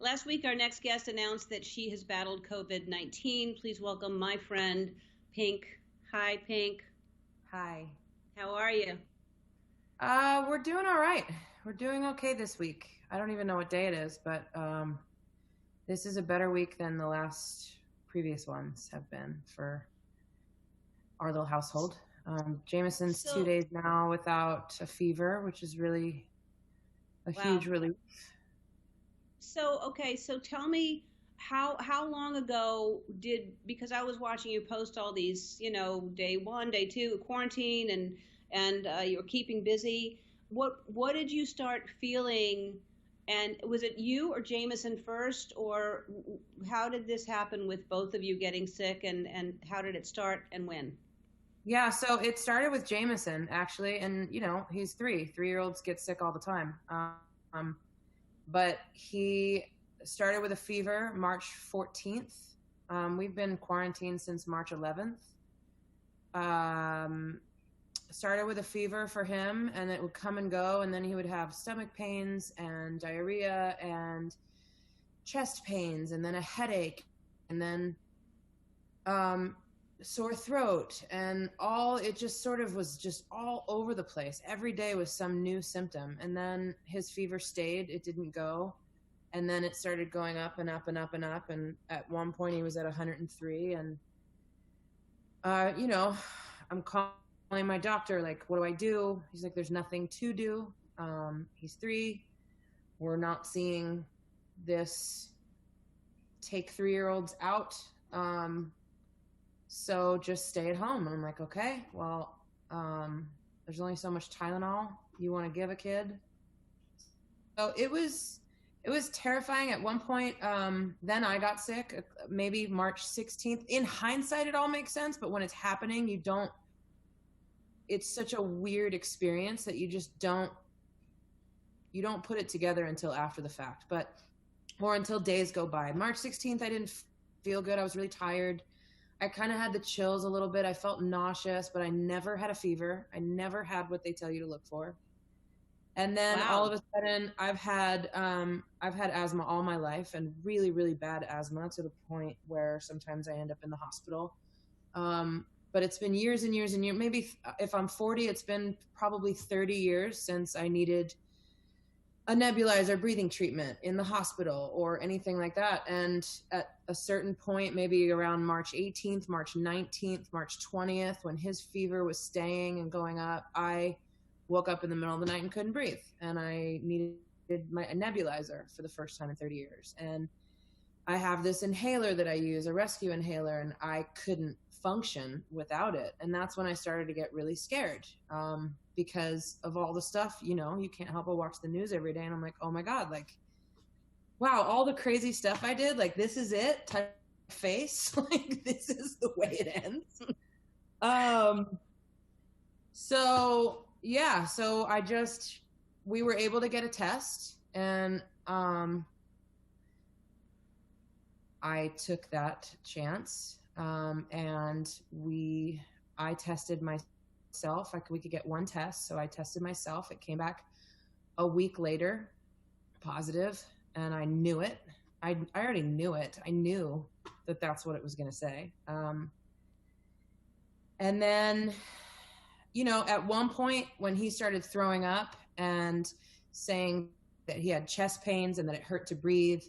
Last week, our next guest announced that she has battled COVID-19. Please welcome my friend, Pink. Hi, Pink. Hi. How are you? We're doing all right. We're doing okay this week. I don't even know what day it is, but this is a better week than the last previous ones have been for our little household. Jameson's two So, days now without a fever, which is really a huge wow. relief. So tell me how long ago did, because I was watching you post all these, day one, day two, quarantine, and you were keeping busy. What did you start feeling? And was it you or Jameson first, or how did this happen with both of you getting sick, and how did it start and when? Yeah, so it started with Jameson actually, and he's three. 3-year-olds get sick all the time. But he started with a fever March 14th. We've been quarantined since March 11th. Um, Started with a fever for him, and it would come and go, and then he would have stomach pains and diarrhea and chest pains, and then a headache, and then um, sore throat, and all it just sort of was just all over the place. Every day was some new symptom, and then his fever stayed; it didn't go, and then it started going up and up and up and up, and at one point he was at 103, and I'm calling my doctor, like, what do I do? He's like, there's nothing to do. He's three. We're not seeing this take 3-year-olds out. So just stay at home. And I'm like, okay, well, there's only so much Tylenol you want to give a kid. So it was terrifying at one point. Then I got sick, maybe March 16th. In hindsight, it all makes sense, but when it's happening, it's such a weird experience that you don't put it together until after the fact, but or until days go by. March 16th, I didn't feel good. I was really tired. I kind of had the chills a little bit. I felt nauseous, but I never had a fever. I never had what they tell you to look for. And then all of Wow. a sudden, I've had asthma all my life, and really, really bad asthma, to the point where sometimes I end up in the hospital. But it's been years and years and years. Maybe if I'm 40, it's been probably 30 years since I needed a nebulizer breathing treatment in the hospital or anything like that. And at a certain point, maybe around March 18th, March 19th, March 20th, when his fever was staying and going up, I woke up in the middle of the night and couldn't breathe. And I needed a nebulizer for the first time in 30 years. And I have this inhaler that I use, a rescue inhaler, and I couldn't function without it. And that's when I started to get really scared, because of all the stuff. You can't help but watch the news every day. And I'm like, oh my God, like, wow, all the crazy stuff I did, like, this is it, type of face, like, this is the way it ends. Um, so, yeah, we were able to get a test, and I took that chance, and I tested myself. We could get one test, so I tested myself. It came back a week later, positive, and I knew it. I already knew it. I knew that that's what it was going to say. And then, at one point when he started throwing up and saying that he had chest pains and that it hurt to breathe,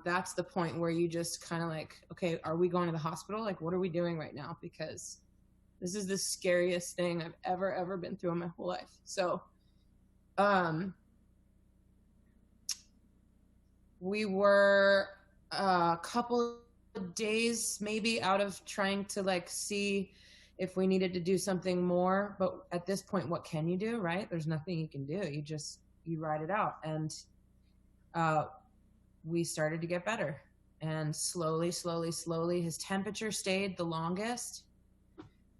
that's the point where you just kind of like, okay, are we going to the hospital? Like, what are we doing right now? Because this is the scariest thing I've ever been through in my whole life. So, um, we were a couple of days maybe out of trying to, like, see if we needed to do something more. But at this point, what can you do, right? There's nothing you can do. You ride it out. And, uh, we started to get better, and slowly, slowly, slowly, his temperature stayed the longest.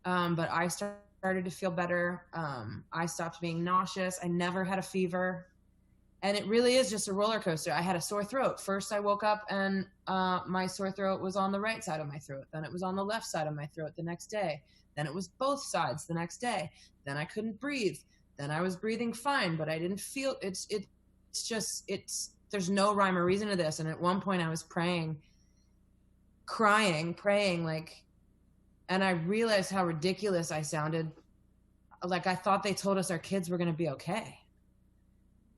But I started to feel better. I stopped being nauseous. I never had a fever. And it really is just a roller coaster. I had a sore throat. First, I woke up and my sore throat was on the right side of my throat. Then it was on the left side of my throat the next day. Then it was both sides the next day. Then I couldn't breathe. Then I was breathing fine, but I didn't feel it's just it's there's no rhyme or reason to this. And at one point I was praying, crying, praying, like, and I realized how ridiculous I sounded. Like, I thought they told us our kids were going to be okay.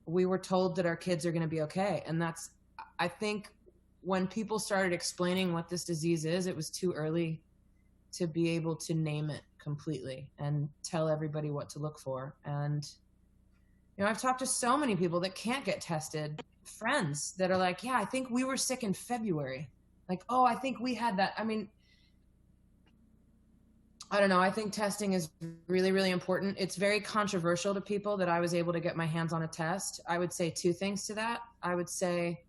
We were told that our kids are going to be okay. And that's, I think when people started explaining what this disease is, it was too early to be able to name it completely and tell everybody what to look for. And, you know, I've talked to so many people that can't get tested, friends that are like, yeah, I think we were sick in February. Like, oh, I think we had that. I mean, I don't know. I think testing is really, really important. It's very controversial to people that I was able to get my hands on a test. I would say two things to that. I would say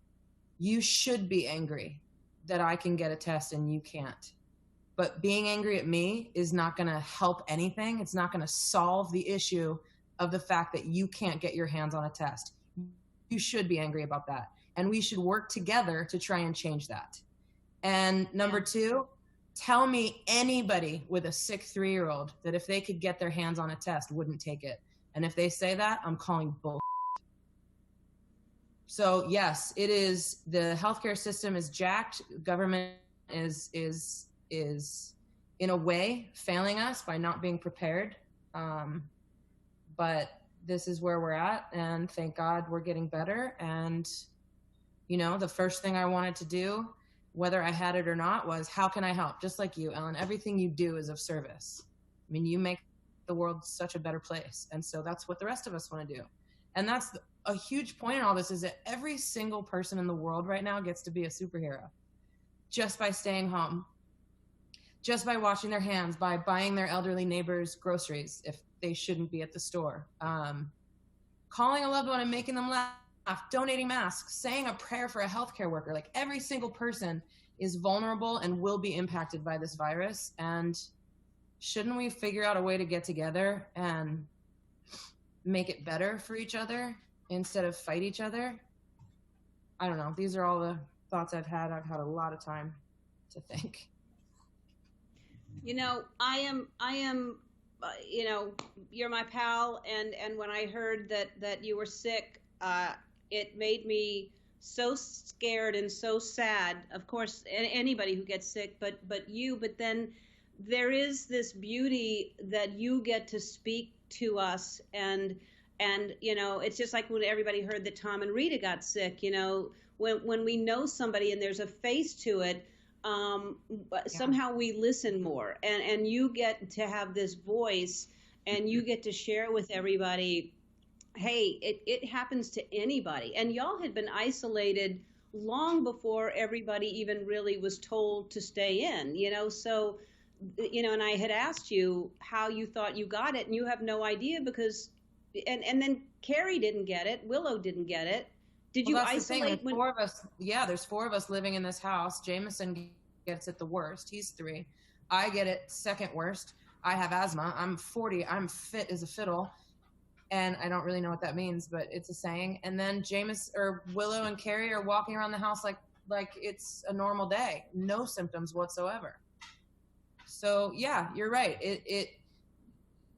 you should be angry that I can get a test and you can't. But being angry at me is not going to help anything. It's not going to solve the issue of the fact that you can't get your hands on a test. You should be angry about that. And we should work together to try and change that. And number two, tell me anybody with a sick 3-year-old that if they could get their hands on a test wouldn't take it. And if they say that, I'm calling bull. So yes, it is, the healthcare system is jacked. Government is in a way failing us by not being prepared. But this is where we're at, and thank God we're getting better. And, you know, the first thing I wanted to do, whether I had it or not, was how can I help? Just like you, Ellen, everything you do is of service. I mean, you make the world such a better place. And so that's what the rest of us want to do. And that's a huge point in all this, is that every single person in the world right now gets to be a superhero just by staying home, just by washing their hands, by buying their elderly neighbors groceries if they shouldn't be at the store, calling a loved one and making them laugh, donating masks, saying a prayer for a healthcare worker. Like, every single person is vulnerable and will be impacted by this virus. And shouldn't we figure out a way to get together and make it better for each other instead of fight each other? I don't know. These are all the thoughts I've had. I've had a lot of time to think. You know, I am, you know, you're my pal. And when I heard that you were sick, it made me so scared and so sad. Of course, anybody who gets sick, but then there is this beauty that you get to speak to us. And, you know, it's just like when everybody heard that Tom and Rita got sick, you know, when we know somebody and there's a face to it, somehow we listen more, and you get to have this voice, and you get to share with everybody, hey, it happens to anybody. And y'all had been isolated long before everybody even really was told to stay in, you know. So, you know, and I had asked you how you thought you got it, and you have no idea, because and then Carrie didn't get it, Willow didn't get it. Did you isolate when 4 of us? Yeah, there's 4 of us living in this house. Jameson gets it the worst. He's 3. I get it second worst. I have asthma. I'm 40. I'm fit as a fiddle. And I don't really know what that means, but it's a saying. And then Willow and Carrie are walking around the house like it's a normal day. No symptoms whatsoever. So yeah, you're right.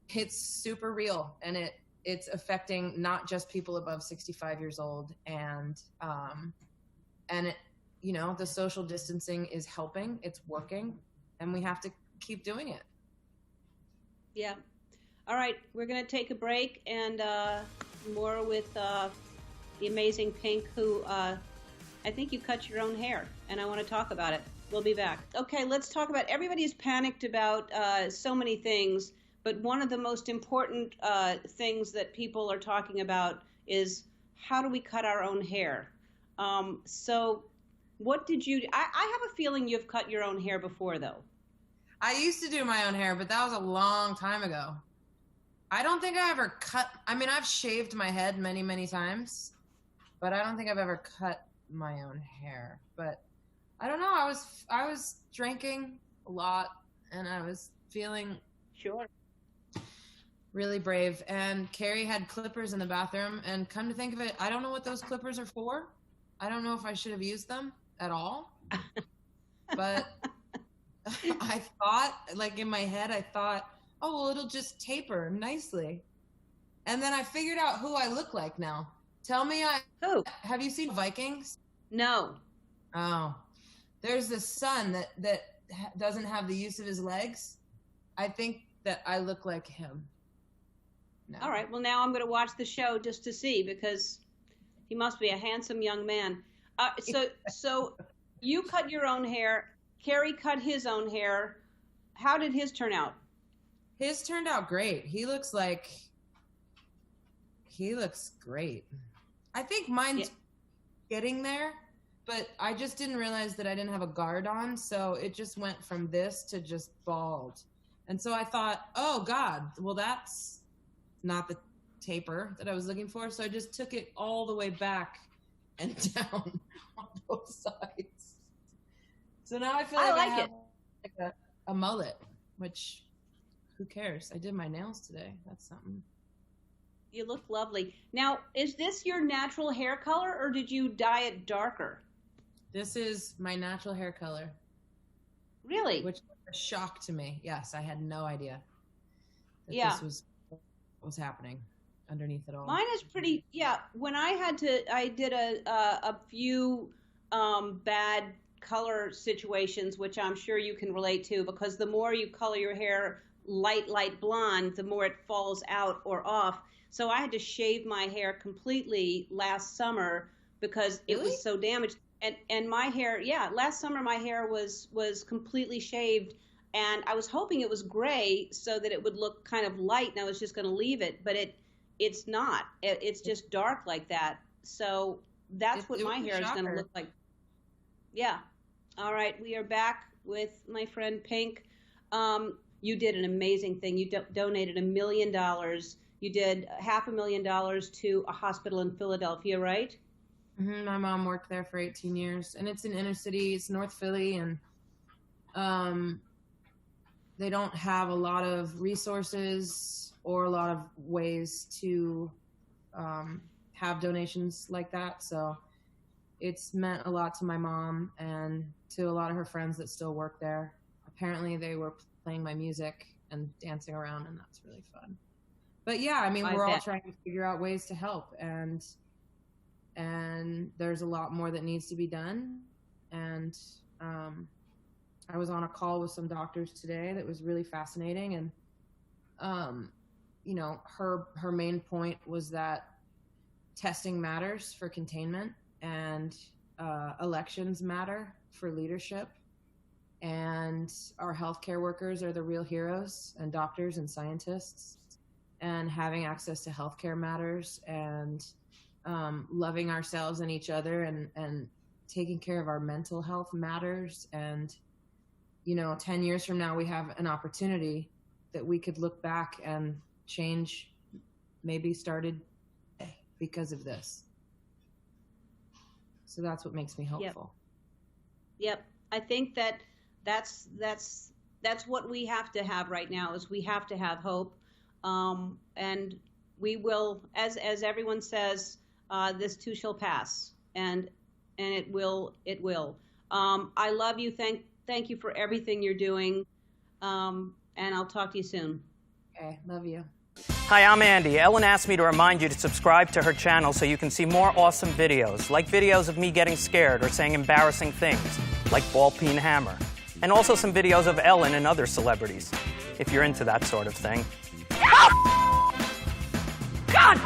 It's super real, and it's affecting not just people above 65 years old. And it, you know, the social distancing is helping. It's working, and we have to keep doing it. Yeah. All right, we're going to take a break, and more with the amazing Pink, who I think you cut your own hair, and I want to talk about it. We'll be back. Okay, let's talk about, everybody's panicked about so many things, but one of the most important things that people are talking about is, how do we cut our own hair? So what did you, I have a feeling you've cut your own hair before, though. I used to do my own hair, but that was a long time ago. I don't think I ever I've shaved my head many, many times, but I don't think I've ever cut my own hair. But I don't know. I was drinking a lot, and I was feeling really brave. And Carrie had clippers in the bathroom, and come to think of it, I don't know what those clippers are for. I don't know if I should have used them at all. But I thought, like, in my head, I thought, oh, well, it'll just taper nicely. And then I figured out who I look like now. Tell me, Who? have you seen Vikings? No. Oh, there's this son that doesn't have the use of his legs. I think that I look like him. No. All right. Well, now I'm going to watch the show just to see, because he must be a handsome young man. So you cut your own hair. Kerry cut his own hair. How did his turn out? His turned out great. He looks great. I think mine's getting there, but I just didn't realize that I didn't have a guard on, so it just went from this to just bald. And so I thought, oh God, well, that's not the taper that I was looking for. So I just took it all the way back and down on both sides. So now I feel like I have like a mullet, which, who cares? I did my nails today. That's something. You look lovely. Now, is this your natural hair color, or did you dye it darker? This is my natural hair color. Really? Which was a shock to me. Yes, I had no idea that this was what was happening underneath it all. Mine is pretty, when I did a few bad color situations, which I'm sure you can relate to, because the more you color your hair light blonde, the more it falls out or off. So I had to shave my hair completely last summer because it was so damaged. And my hair, last summer my hair was completely shaved, and I was hoping it was gray so that it would look kind of light, and I was just going to leave it, but it's not. It's just dark like that. So that's what my hair is going to look like. Yeah. All right, we are back with my friend Pink. You did an amazing thing. You donated $1 million. You did $500,000 to a hospital in Philadelphia, right? Mm-hmm. My mom worked there for 18 years, and it's in inner city. It's North Philly, and they don't have a lot of resources or a lot of ways to have donations like that. So it's meant a lot to my mom and to a lot of her friends that still work there. Apparently they were playing my music and dancing around, and that's really fun. But yeah, I mean, we're all trying to figure out ways to help, and there's a lot more that needs to be done. And I was on a call with some doctors today that was really fascinating, and you know, her main point was that testing matters for containment, and elections matter for leadership, and our healthcare workers are the real heroes, and doctors and scientists, and having access to healthcare matters, and loving ourselves and each other, and taking care of our mental health matters. And you know, 10 years from now, we have an opportunity that we could look back and change maybe started because of this. So that's what makes me hopeful. Yep. I think that's what we have to have right now, is we have to have hope. And we will, as everyone says, this too shall pass, and it will. I love you. Thank you for everything you're doing. And I'll talk to you soon. Okay. Love you. Hi, I'm Andy. Ellen asked me to remind you to subscribe to her channel so you can see more awesome videos, like videos of me getting scared or saying embarrassing things, like ball peen hammer, and also some videos of Ellen and other celebrities, if you're into that sort of thing. God!